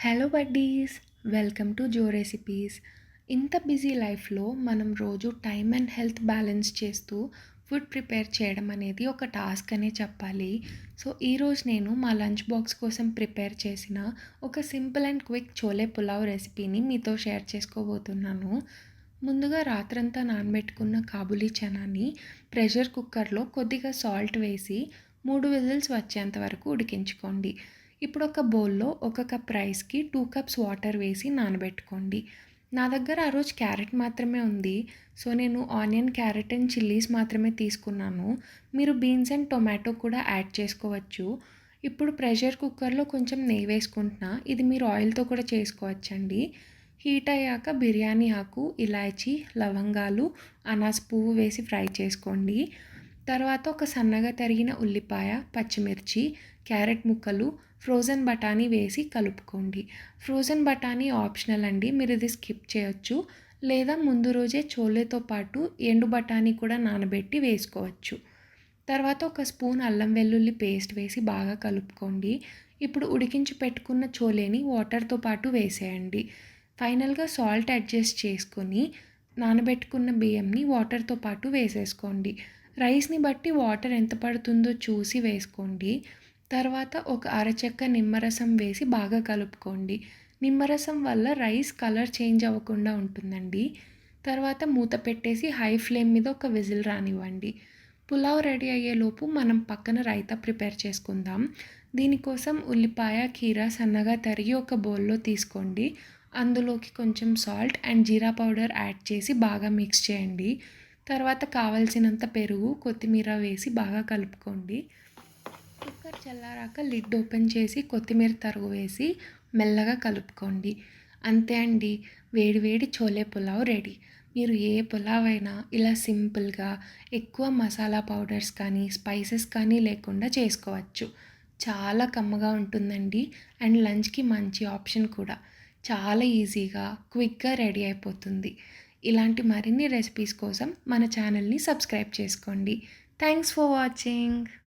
Hello buddies, welcome to Jo recipes. ఇంత busy లైఫ్లో మనం రోజు టైమ్ అండ్ హెల్త్ బ్యాలెన్స్ చేస్తూ ఫుడ్ ప్రిపేర్ చేయడం అనేది ఒక టాస్క్ అనే చెప్పాలి. సో ఈరోజు నేను మా లంచ్ బాక్స్ కోసం ప్రిపేర్ చేసిన ఒక simple and quick chole pulao రెసిపీని మీతో షేర్ చేసుకోబోతున్నాను. ముందుగా రాత్రంతా నానబెట్టుకున్న కాబులీ చనాని ప్రెషర్ కుక్కర్లో కొద్దిగా సాల్ట్ వేసి 3 విజిల్స్ వచ్చేంత వరకు ఉడికించుకోండి. ఇప్పుడు ఒక బౌల్‌లో ఒక కప్ రైస్‌కి 2 కప్స్ వాటర్ వేసి నానబెట్టుకోండి. నా దగ్గర ఆ రోజు క్యారెట్ మాత్రమే ఉంది. సో నేను ఆనియన్, క్యారెట్ అండ్ చిల్లీస్ మాత్రమే తీసుకున్నాను. మీరు బీన్స్ అండ్ టొమాటో కూడా యాడ్ చేసుకోవచ్చు. ఇప్పుడు ప్రెషర్ కుక్కర్‌లో కొంచెం నెయ్యి వేసుకుంటున్నా. ఇది మీరు ఆయిల్‌తో కూడా చేసుకోవచ్చండి. హీట్ అయ్యాక బిర్యానీ ఆకు, ఇలాచీ, లవంగాలు, అనాస పువ్వు వేసి ఫ్రై చేసుకోండి. తర్వాత ఒక సన్నగా తరిగిన ఉల్లిపాయ, పచ్చిమిర్చి, క్యారెట్ ముక్కలు, ఫ్రోజన్ బఠానీ వేసి కలుపుకోండి. ఫ్రోజన్ బఠానీ ఆప్షనల్ అండి, మీరు ఇది స్కిప్ చేయొచ్చు. లేదా ముందు రోజే చోలేతో పాటు ఎండు బఠానీ కూడా నానబెట్టి వేసుకోవచ్చు. తర్వాత ఒక స్పూన్ అల్లం వెల్లుల్లి పేస్ట్ వేసి బాగా కలుపుకోండి. ఇప్పుడు ఉడికించి పెట్టుకున్న చోలేని వాటర్తో పాటు వేసేయండి. ఫైనల్గా సాల్ట్ అడ్జస్ట్ చేసుకొని నానబెట్టుకున్న బియ్యంని వాటర్తో పాటు వేసేసుకోండి. రైస్ని బట్టి వాటర్ ఎంత పడుతుందో చూసి వేసుకోండి. తర్వాత ఒక అరచెక్క నిమ్మరసం వేసి బాగా కలుపుకోండి. నిమ్మరసం వల్ల రైస్ కలర్ చేంజ్ అవ్వకుండా ఉంటుందండి. తర్వాత మూత పెట్టేసి హై ఫ్లేమ్ మీద ఒక విజిల్ రానివ్వండి. పులావ్ రెడీ అయ్యేలోపు మనం పక్కన రైతా ప్రిపేర్ చేసుకుందాం. దీనికోసం ఉల్లిపాయ, కీరా సన్నగా తరిగి ఒక బౌల్లో తీసుకోండి. అందులోకి కొంచెం salt and jeera powder add చేసి బాగా మిక్స్ చేయండి. తర్వాత కావలసినంత పెరుగు, కొత్తిమీర వేసి బాగా కలుపుకోండి. కుక్కర్ చల్లారాక లిడ్ ఓపెన్ చేసి కొత్తిమీర తరుగు వేసి మెల్లగా కలుపుకోండి. అంతే అండి, వేడి వేడి చోలే పులావ్ రెడీ. మీరు ఏ పులావ్ అయినా ఇలా సింపుల్గా ఎక్కువ మసాలా పౌడర్స్ కానీ స్పైసెస్ కానీ లేకుండా చేసుకోవచ్చు. చాలా కమ్మగా ఉంటుందండి. అండ్ లంచ్కి మంచి ఆప్షన్ కూడా. చాలా ఈజీగా క్విక్గా రెడీ అయిపోతుంది. ఇలాంటి మరిన్ని రెసిపీస్ కోసం మన ఛానల్ని సబ్స్క్రైబ్ చేసుకోండి. Thanks for watching.